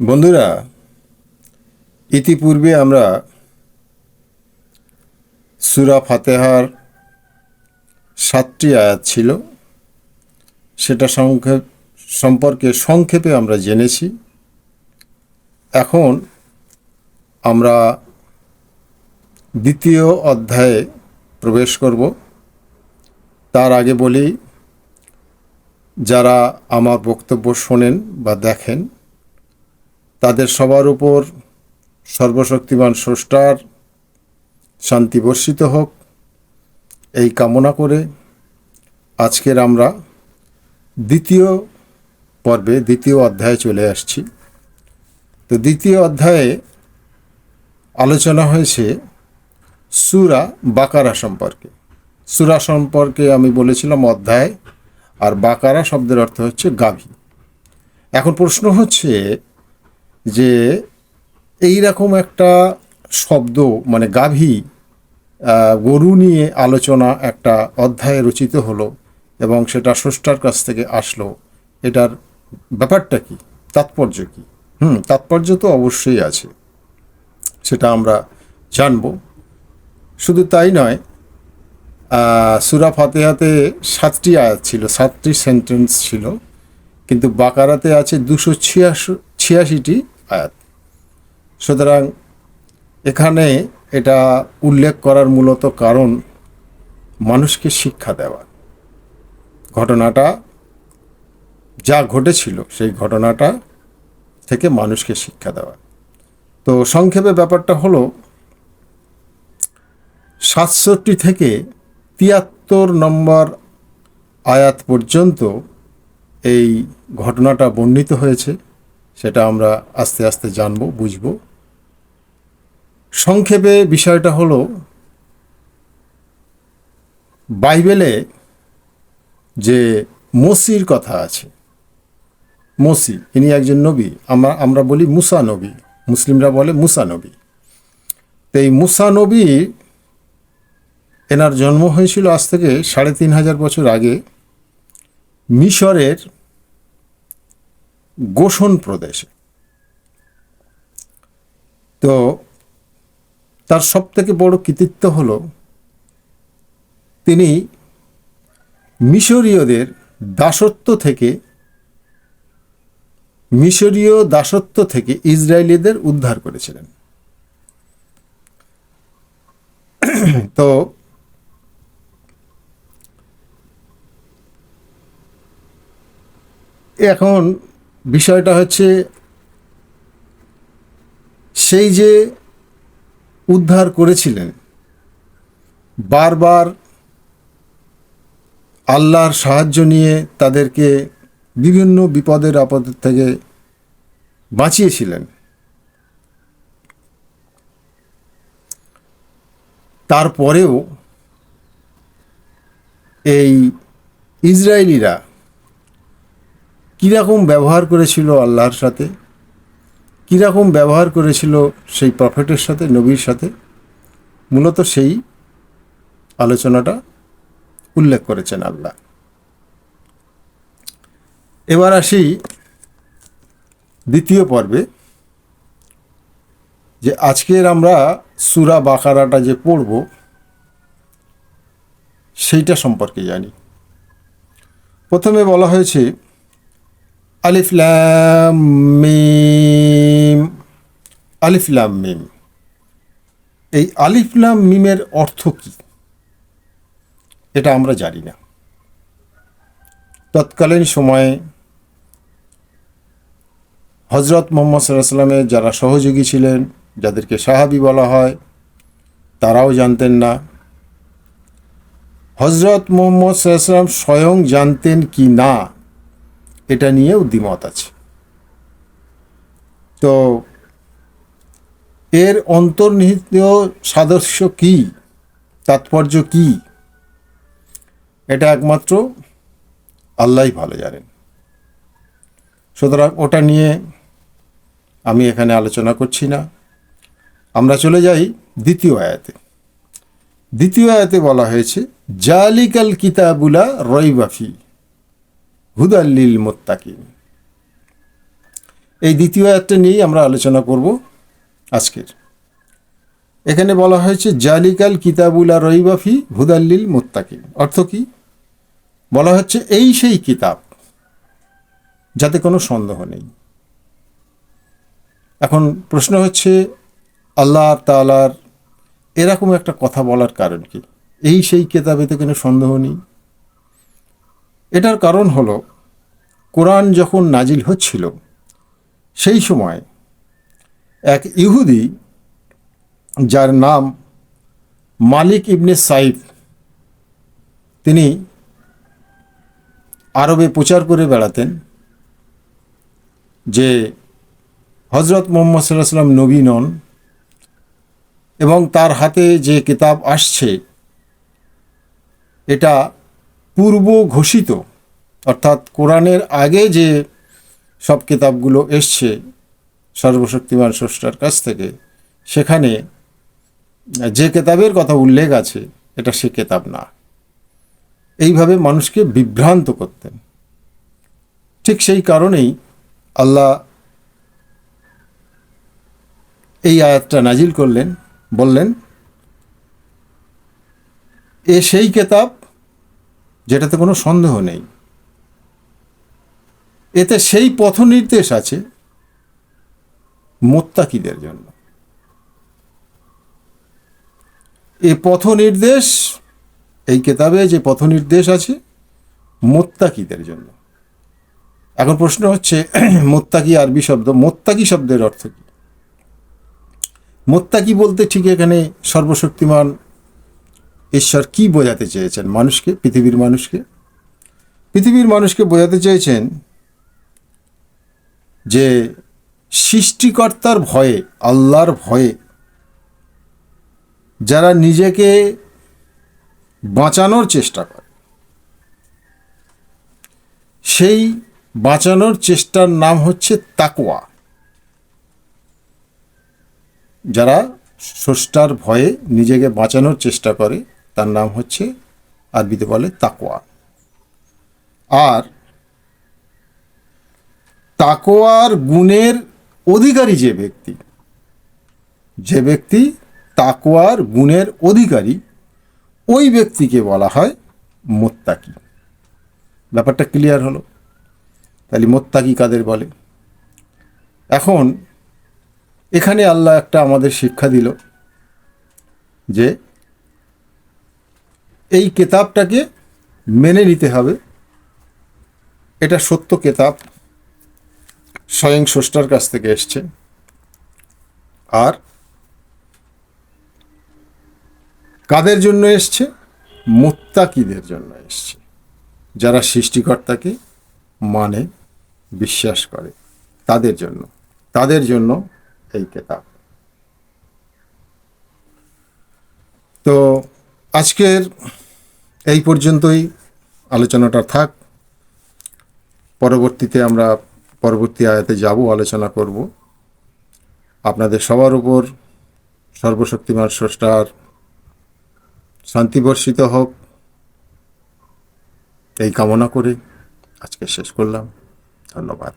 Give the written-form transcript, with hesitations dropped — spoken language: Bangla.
বন্ধুরা, ইতিপূর্বে আমরা সূরা ফাতিহার 7টি আয়াত ছিল, সেটা সম্পর্কে সংক্ষেপে আমরা জেনেছি। এখন আমরা দ্বিতীয় অধ্যায়ে প্রবেশ করব। তার আগে বলি, যারা আমার বক্তব্য শোনেন বা দেখেন, তাদের সবার উপর সর্বশক্তিমান স্রষ্টার শান্তি বর্ষিত হোক, এই কামনা করে আজকের আমরা দ্বিতীয় পর্বে, দ্বিতীয় অধ্যায়ে চলে আসছি। তো দ্বিতীয় অধ্যায়ে আলোচনা হয়েছে সূরা বাকারা সম্পর্কে। সূরা সম্পর্কে আমি বলেছিলাম অধ্যায়, আর বাকারা শব্দের অর্থ হচ্ছে গাভী। এখন প্রশ্ন হচ্ছে যে এই রকম একটা শব্দ, মানে গাভী, গরু নিয়ে আলোচনা একটা অধ্যায়ে রচিত হলো এবং সেটা স্রষ্টার কাছ থেকে আসলো, এটার ব্যাপারটা কি, তাৎপর্য কি? তাৎপর্য তো অবশ্যই আছে, সেটা আমরা জানব। শুধু তাই নয়, সূরা ফাতিহাতে 7টি আয়াত ছিল, 7টি সেন্টেন্স ছিল, কিন্তু বাকারাতে আছে 286টি আয়াত। সুতরাং এখানে এটা উল্লেখ করার মূলত কারণ মানুষকে শিক্ষা দেওয়া। ঘটনাটা যা ঘটেছিল সেই ঘটনাটা থেকে মানুষকে শিক্ষা দেওয়া। তো সংক্ষেপে ব্যাপারটা হলো, 67 থেকে 73 নম্বর আয়াত পর্যন্ত এই ঘটনাটা বর্ণিত হয়েছে। সেটা আমরা আস্তে আস্তে জানব, বুঝব। সংক্ষেপে বিষয়টা হলো, বাইবেলে যে মসির কথা আছে, মসি ইনি একজন নবী, আমরা বলি মুসা নবী, মুসলিমরা বলে মুসা নবী। তো এই মুসা নবী, এনার জন্ম হয়েছিল আজ থেকে 3500 বছর আগে মিশরের গোশন প্রদেশে। তো তার সবথেকে বড় কৃতিত্ব হলো, তিনি মিশরীয় দাসত্ব থেকে ইসরায়েলিদের উদ্ধার করেছিলেন। তো এখন বিষয়টা হচ্ছে, সেই যে উদ্ধার করেছিলেন, বারবার আল্লাহর সাহায্য নিয়ে তাদেরকে বিভিন্ন বিপদের আপদ থেকে বাঁচিয়েছিলেন, তারপরেও এই ইসরায়েলিরা কীরকম ব্যবহার করেছিল আল্লাহর সাথে, কীরকম ব্যবহার করেছিল সেই প্রফেটের সাথে, নবীর সাথে, মূলত সেই আলোচনাটা উল্লেখ করেছেন আল্লাহ। এবার আসি দ্বিতীয় পর্বে, যে আজকের আমরা সূরা বাকারাটা যে পড়ব সেইটা সম্পর্কে জানি। প্রথমে বলা হয়েছে আলিফ লাম মিম। আলিফ লাম মিম, এই আলিফ লাম মিমের অর্থ কি এটা আমরা জানি না। তৎকালীন সময়ে হজরত মুহাম্মদ সাল্লাল্লাহু আলাইহি ওয়াসাল্লামের যারা সহযোগী ছিলেন, যাদেরকে সাহাবী বলা হয়, তারাও জানতেন না। হজরত মুহাম্মদ সাল্লাল্লাহু আলাইহি ওয়াসাল্লাম স্বয়ং জানতেন কি না, এটা নিয়েও দ্বিমত আছে। তো এর অন্তর্নিহিত সাদৃশ্য কি, তাৎপর্য কি, এটা একমাত্র আল্লাহই ভালো জানেন। সুতরাং ওটা নিয়ে আমি এখানে আলোচনা করছি না। আমরা চলে যাই দ্বিতীয় আয়াতে। দ্বিতীয় আয়াতে বলা হয়েছে জালিকাল কিতাবুলা রাইবা ফি হুদাল লিল মুত্তাকিন। এই দ্বিতীয় আয়াতটা নিয়েই আমরা আলোচনা করব আজকের। এখানে বলা হয়েছে জালিকাল কিতাবুলা রইবাফি হুদাল্লিল মুত্তাকিন। অর্থ কি? বলা হচ্ছে এই সেই কিতাব যাতে কোনো সন্দেহ নেই। এখন প্রশ্ন হচ্ছে, আল্লাহ তাআলার এরকম একটা কথা বলার কারণ কি? এই সেই কিতাবেতে কোনো সন্দেহ নেই। এটার কারণ হলো, কোরআন যখন নাজিল হচ্ছিল সেই সময় এক ইহুদি যার নাম মালিক ইবনে সাইফ, তিনি আরবে প্রচার করে বেড়াতেন যে হজরত মুহাম্মদ সাল্লাল্লাহু আলাইহি ওয়াসাল্লাম নবী নন এবং তার হাতে যে কিতাব আসছে এটা পূর্ব ঘোষিত, অর্থাৎ কোরআনের আগে যে সব কিতাবগুলো এসছে সর্বশক্তিমান স্রষ্টার কাছ থেকে, সেখানে যে কিতাবের কথা উল্লেখ আছে এটা সে কিতাব না। এইভাবে মানুষকে বিভ্রান্ত করতেন। ঠিক সেই কারণেই আল্লাহ এই আয়াতটা নাজিল করলেন, বললেন এ সেই কিতাব যেটাতে কোনো সন্দেহ নেই, এতে সেই পথ নির্দেশ আছে মুত্তাকিদের জন্য। এই পথ নির্দেশ, এই কিতাবে যে পথ নির্দেশ আছে মুত্তাকিদের জন্য। এখন প্রশ্ন হচ্ছে, মুত্তাকি আরবি শব্দ, মুত্তাকি শব্দের অর্থ কি? মুত্তাকি বলতে ঠিক এখানে সর্বশক্তিমান ঈশ্বর কি বোঝাতে চেয়েছেন মানুষকে, পৃথিবীর মানুষকে? পৃথিবীর মানুষকে বোঝাতে চেয়েছেন যে সৃষ্টিকর্তার ভয়ে, আল্লাহর ভয়ে যারা নিজেকে বাঁচানোর চেষ্টা করে, সেই বাঁচানোর চেষ্টার নাম হচ্ছে তাকওয়া। যারা স্রষ্টার ভয়ে নিজেকে বাঁচানোর চেষ্টা করে তার নাম হচ্ছে, আরবিতে বলে তাকওয়া। আর তাকওয়ার গুণের অধিকারী যে ব্যক্তি তাকওয়ার গুণের অধিকারী, ওই ব্যক্তিকে বলা হয় মুত্তাকি। ব্যাপারটা ক্লিয়ার হলো? তাহলে মুত্তাকি কাদের বলে? এখন এখানে আল্লাহ একটা আমাদের শিক্ষা দিল যে এই কিতাবটাকে মেনে নিতে হবে। এটা সত্য কিতাব, স্বয়ং স্রষ্টার কাছ থেকে এসছে। আর কাদের জন্য এসছে? মুত্তাকিদের জন্য এসছে, যারা সৃষ্টিকর্তাকে মানে, বিশ্বাস করে, তাদের জন্য এই কিতাব। তো আজকের এই পর্যন্তই আলোচনাটা থাক। পরবর্তীতে আমরা পরবর্তী আয়াতে যাব, আলোচনা করব। আপনাদের সবার উপর সর্বশক্তিমান স্রষ্টার শান্তি বর্ষিত হোক, এই কামনা করে আজকে শেষ করলাম। ধন্যবাদ।